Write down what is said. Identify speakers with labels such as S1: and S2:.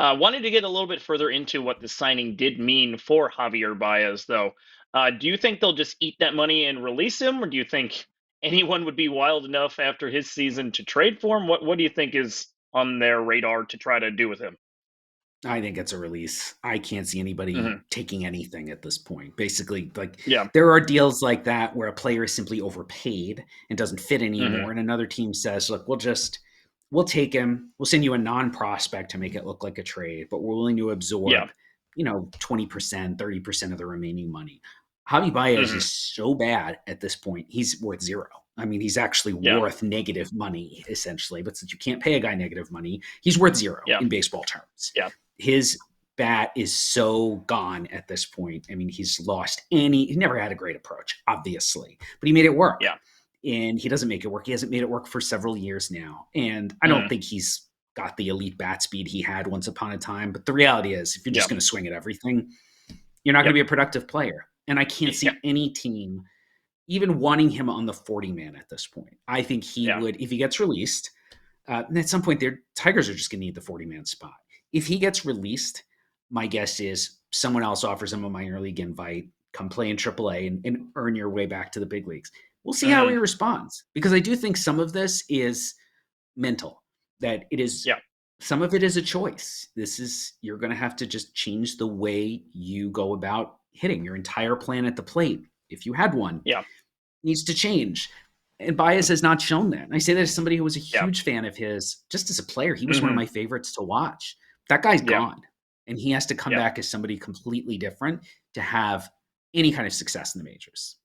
S1: Wanted to get a little bit further into what the signing did mean for Javier Baez, though. Do you think they'll just eat that money and release him, or do you think anyone would be wild enough after his season to trade for him? What do you think is on their radar to try to do with him?
S2: I think it's a release. I can't see anybody
S1: Hmm.
S2: taking anything at this point. Basically, like
S1: Yeah.
S2: there are deals like that where a player is simply overpaid and doesn't fit anymore,
S1: Hmm.
S2: and another team says, "Look, we'll take him. We'll send you a non-prospect to make it look like a trade, but we're willing to
S1: Yeah.
S2: absorb, 20%, 30% of the remaining money." Javi Baez
S1: Hmm.
S2: is so bad at this point; he's worth zero. I mean, he's actually
S1: Yeah.
S2: worth negative money essentially. But since you can't pay a guy negative money, he's worth zero
S1: Yeah.
S2: in baseball terms.
S1: Yeah.
S2: His bat is so gone at this point. I mean, he never had a great approach, obviously, but he made it work.
S1: Yeah.
S2: And he doesn't make it work. He hasn't made it work for several years now. And I don't
S1: Hmm.
S2: think he's got the elite bat speed he had once upon a time. But the reality is, if you're
S1: Yeah.
S2: just going to swing at everything, you're not going
S1: Yep.
S2: to be a productive player. And I can't
S1: Yeah.
S2: see any team even wanting him on the 40 man at this point. I think he
S1: Yeah.
S2: would, if he gets released, and at some point, their Tigers are just going to need the 40 man spot. If he gets released, my guess is someone else offers him a minor league invite, come play in AAA and earn your way back to the big leagues. We'll see how he
S1: Hmm.
S2: responds because I do think some of this is mental, that it is
S1: Yeah.
S2: some of it is a choice. You're going to have to just change the way you go about hitting your entire plan at the plate. If you had one,
S1: Yeah.
S2: needs to change. And Baez has not shown that. And I say that as somebody who was a
S1: Yeah.
S2: huge fan of his, just as a player. He was one of
S1: Hmm.
S2: my favorites to watch. That guy's
S1: Yeah.
S2: gone. And he has to come
S1: Yeah.
S2: back as somebody completely different to have any kind of success in the majors.